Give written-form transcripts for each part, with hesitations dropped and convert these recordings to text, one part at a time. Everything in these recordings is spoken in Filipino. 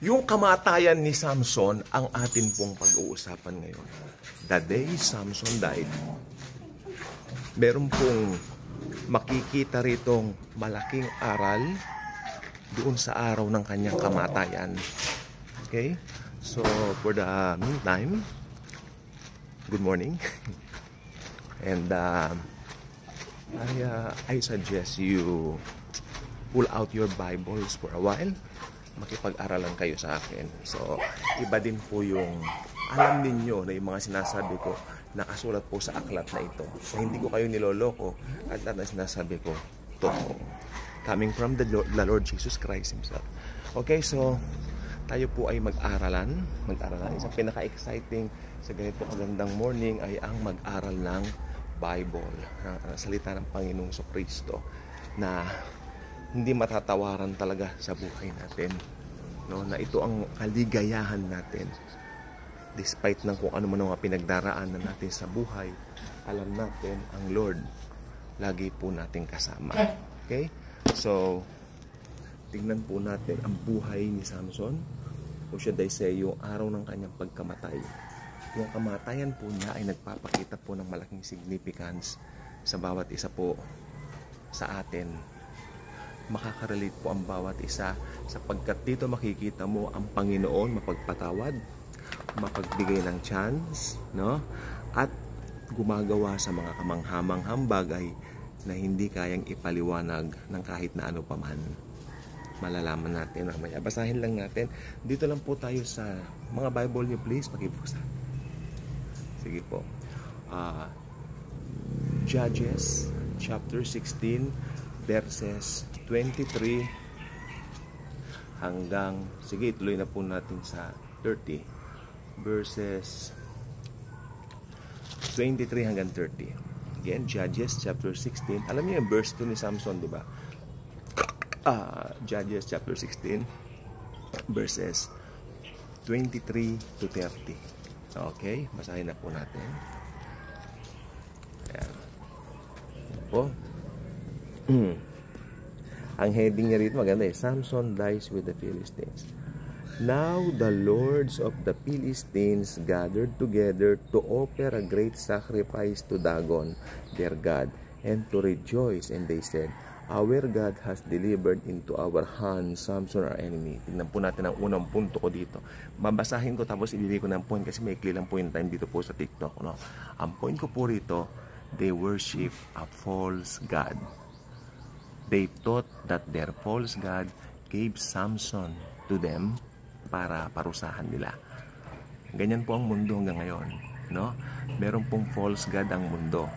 Yung kamatayan ni Samson ang atin pong pag-uusapan ngayon. The day Samson died. Meron pong makikita ritong malaking aral doon sa araw ng kanyang kamatayan. Okay? So, for the meantime, good morning. And I suggest you pull out your Bibles for a while. Makipag-aralan kayo sa akin. So, iba din po yung alam ninyo na yung mga sinasabi ko nakasulat po sa aklat na ito. So, hindi ko kayo niloloko at lahat na sinasabi ko totoo. Coming from the Lord Jesus Christ Himself. Okay, so tayo po ay mag-aralan. Isang pinaka-exciting sa ganito kagandang morning ay ang mag-aral ng Bible, salita ng Panginoong Kristo na hindi matatawaran talaga sa buhay natin, no? Na ito ang kaligayahan natin despite ng kung ano man ang pinagdaraanan natin sa buhay. Alam natin ang Lord lagi po nating kasama. Okay, so tingnan po natin ang buhay ni Samson, o should I say yung araw ng kanyang pagkamatay. Yung kamatayan po niya ay nagpapakita po ng malaking significance sa bawat isa po sa atin. Makakarelate po ang bawat isa sapagkat dito makikita mo ang Panginoon mapagpatawad, mapagbigay ng chance, no? At gumagawa sa mga kamanghamanghang bagay na hindi kayang ipaliwanag ng kahit na ano paman. Malalaman natin mamaya. Basahin lang natin. Dito lang po tayo sa mga Bible niyo, please. Pakibuksan. Sige po. Judges chapter 16 verses 23 hanggang, sige, ituloy na po natin sa 30 verses 23 hanggang 30. Again, Judges chapter 16. Alam niyo yung verse 2 ni Samson, di ba? Judges chapter 16 verses 23 to 30. Okay, basahin na po natin. Ayan. Ayan po. Ang heading niya rito maganda eh. Samson dies with the Philistines. Now the lords of the Philistines gathered together to offer a great sacrifice to Dagon, their god, and to rejoice. And they said, our God has delivered into our hands Samson our enemy. Tignan po natin ang unang punto ko dito. Mabasahin ko tapos ibigay ko ng point kasi may ikli lang po yung time dito po sa TikTok. No? Ang point ko po rito, they worship a false god. They thought that their false god gave Samson to them para parusahan nila. Ganyan po ang mundo hanggang ngayon, no? Meron pong false god ang mundo.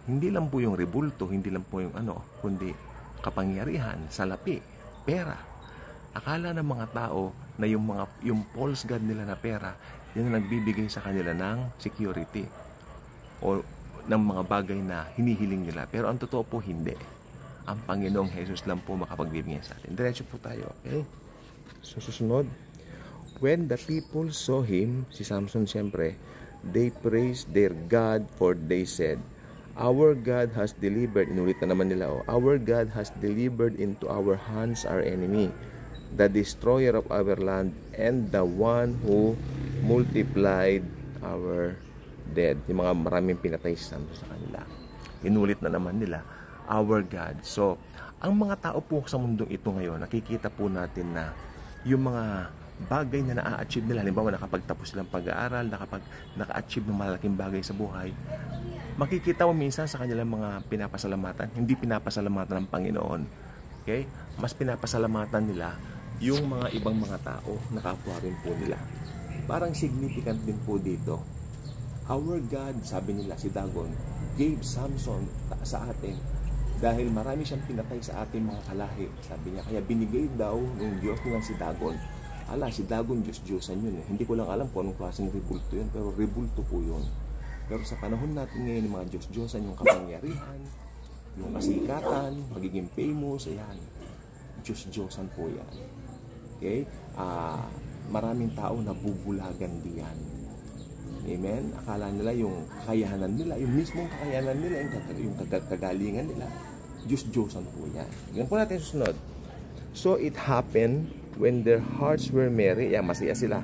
Hindi lang po yung rebulto, hindi lang po yung kundi kapangyarihan, salapi, pera. Akala ng mga tao na yung false god nila na pera, yun ang nagbibigay sa kanila ng security o ng mga bagay na hinihiling nila. Pero ang totoo po hindi. Ang Panginoong Jesus lang po makapagbibigay sa atin. Diretso po tayo, okay? So, susunod. When the people saw him, si Samson siyempre, they praised their God, for they said, our God has delivered, inulit na naman nila, our God has delivered into our hands our enemy, the destroyer of our land, and the one who multiplied our dead. Yung mga maraming pinatay si Samson sa kanila. Inulit na naman nila, our God. So, ang mga tao po sa mundong ito ngayon, nakikita po natin na yung mga bagay na na-achieve nila, halimbawa nakapagtapos silang pag-aaral, naka-achieve ng malaking bagay sa buhay, makikita mo minsan sa kanilang mga pinapasalamatan, hindi pinapasalamatan ng Panginoon. Okay? Mas pinapasalamatan nila yung mga ibang mga tao na kapwa rin po nila. Parang significant din po dito. Our God, sabi nila, si Dagon, gave Samson sa atin dahil marami siyang pinatay sa ating mga kalahi. Sabi niya, kaya binigay daw ng Diyos nilang si Dagon. Si Dagon, Diyos-Diyosan yun. Hindi ko lang alam kung anong klaseng rebulto yun, pero rebulto po yun. Pero sa panahon natin ngayon, yung mga Diyos-Diyosan, yung kapangyarihan, yung kasikatan, magiging famous, ayan. Diyos-Diyosan po yan. Okay? Maraming tao na bubulagan diyan. Amen? Akala nila yung kakayahanan nila, yung mismong kakayahanan nila, yung kagalingan nila, Diyos-Diyosan po yan. Ganyan po natin susunod. So it happened when their hearts were merry, masaya sila.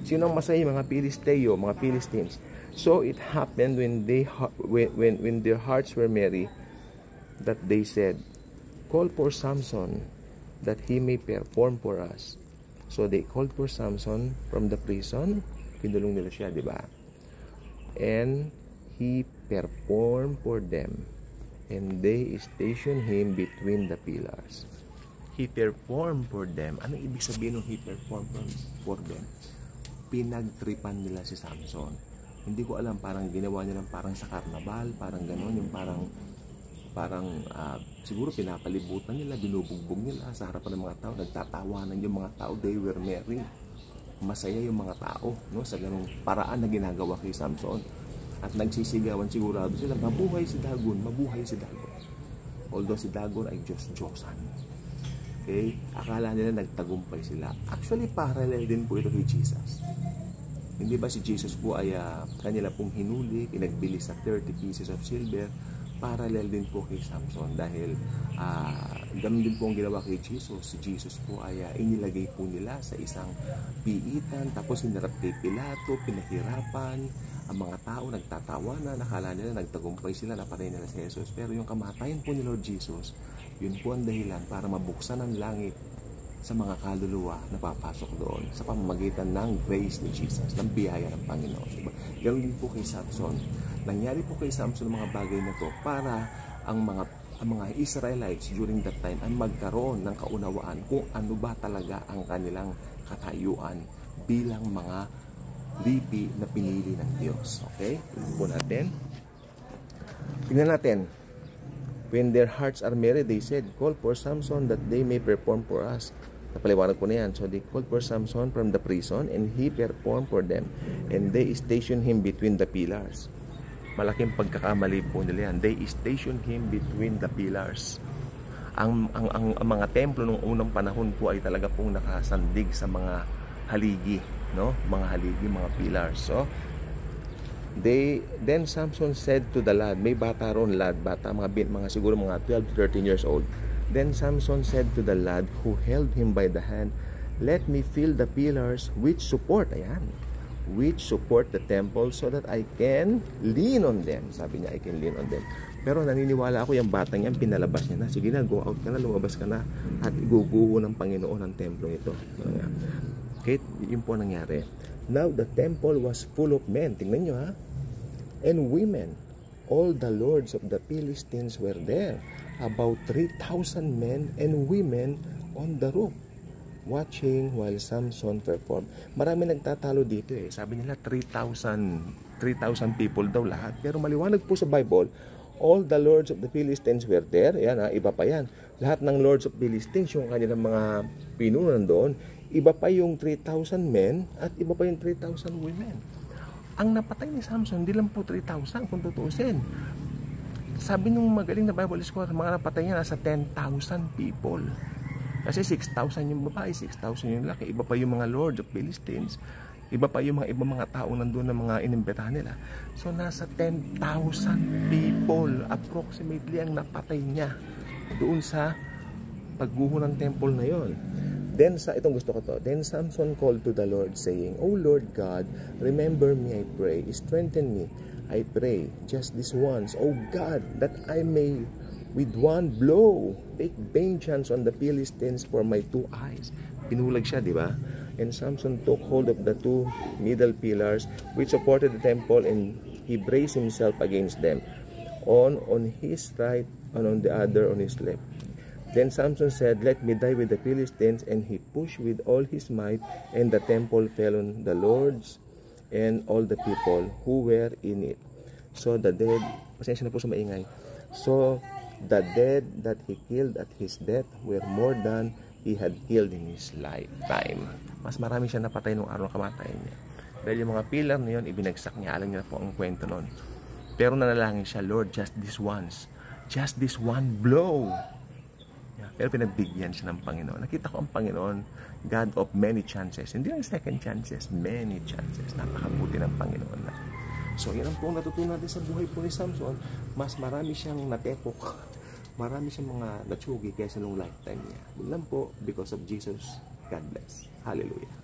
Sino ang masaya? Mga Pilisteo, mga Philistines. So it happened when their hearts were merry, that they said, call for Samson, that he may perform for us. So they called for Samson from the prison. Kinulong nila siya, di ba? And he performed for them, and they stationed him between the pillars. He performed for them. Ano ibig sabihin ng he performed for them? Pinagtripan nila si Samson. Hindi ko alam, parang ginawa niya lang parang sa karnabal, parang gano'n, yung parang siguro pinapalibutan nila, binubugbog nila sa harapan ng mga tao, nagtatawanan yung mga tao, they were merry. Masaya yung mga tao, no, sa ganung paraan na ginagawa kay Samson. At nagsisigawan sigurado sila, mabuhay si Dagon, mabuhay si Dagon. Although si Dagon ay Diyos-Diyosan. Okay? Akala nila nagtagumpay sila. Actually, parallel din po ito kay Jesus. Hindi ba si Jesus po ay kanila pong hinuli, pinagbili sa 30 pieces of silver, parallel din po kay Samson dahil ganun din po ang ginawa kay Jesus. Si Jesus po ay inilagay po nila sa isang piitan, tapos hinarap kay Pilato, pinahirapan, ang mga tao nagtatawanan, nakala nila nagtagumpay sila, napatay nila si Jesus. Pero yung kamatayan po ni Lord Jesus, yun po ang dahilan para mabuksan ang langit sa mga kaluluwa na papasok doon sa pamamagitan ng grace ni Jesus, ng biyaya ng Panginoon. Diba? Ganun din po kay Samson. Nangyari po kay Samson ang mga bagay na to para ang mga Israelites during that time ay magkaroon ng kaunawaan kung ano ba talaga ang kanilang katayuan bilang mga lipi na pinili ng Diyos. Okay? Tignan po natin. Tingnan natin. When their hearts are merry, they said, call for Samson that they may perform for us. Napaliwanag ko na yan. So they called for Samson from the prison, and he performed for them. And they stationed him between the pillars. Malaking pagkakamali po nila yan. They stationed him between the pillars. Ang mga templo nung unang panahon po ay talaga pong nakasandig sa mga haligi, no? Mga haligi, mga pillars. So then Samson said to the lad, may bata ron, bata, mga siguro mga 12 to 13 years old. Then Samson said to the lad who held him by the hand, let me feel the pillars which support the temple so that I can lean on them. Sabi niya, I can lean on them. Pero naniniwala ako yung batang yan, pinalabas niya na. Sige na, go out ka na, lumabas ka na, at iguguho ng Panginoon ang templo ito. Okay, yun po nangyari. Now the temple was full of men. Tingnan nyo, ha? And women. All the lords of the Philistines were there. About 3,000 men and women on the roof, watching while Samson performed. Marami nagtatalo dito eh. Sabi nila 3,000 people daw lahat. Pero maliwanag po sa Bible, all the lords of the Philistines were there. Yan, iba pa yan. Lahat ng lords of Philistines, yung kanilang mga pinuno nandoon, iba pa yung 3,000 men at iba pa yung 3,000 women. Ang napatay ni Samson, hindi lang po 3,000 kung tutuusin. Sabi nung magaling na Bible scholar, mga napatay niya nasa 10,000 people. Kasi 6,000 yung babae, 6,000 yung laki. Iba pa yung mga lords of Philistines. Iba pa yung ibang mga tao nandun na mga inimbetahan nila. So nasa 10,000 people approximately ang napatay niya doon sa pagguho ng temple na yon. Then itong gusto ko to. Then Samson called to the Lord saying, O Lord God, remember me, I pray. Strengthen me, I pray, just this once, O God, that I may with one blow take vengeance on the Philistines for my 2 eyes. Pinulag siya, di ba? And Samson took hold of the 2 middle pillars which supported the temple, and he braced himself against them, on his right and on the other on his left. Then Samson said, let me die with the Philistines, and he pushed with all his might, and the temple fell on the lords and all the people who were in it. So the dead, pasensya na po sa maingay. So the dead that he killed at his death were more than he had killed in his lifetime. Mas marami siya napatay nung araw na kamatayan niya. Dahil yung mga pillar na yun, ibinagsak niya. Alam niya po ang kwento nun. Pero nanalangin siya, Lord, just this once. Just this one blow. Pero pinagbigyan siya ng Panginoon. Nakita ko ang Panginoon, God of many chances. Hindi lang second chances, many chances. Napakabuti ng Panginoon na. So, yan ang pong natutunan natin sa buhay po ni Samson. Mas marami siyang natepok. Marami siyang mga natsugi kaysa nung lifetime niya. Yun lang po, because of Jesus God bless. Hallelujah.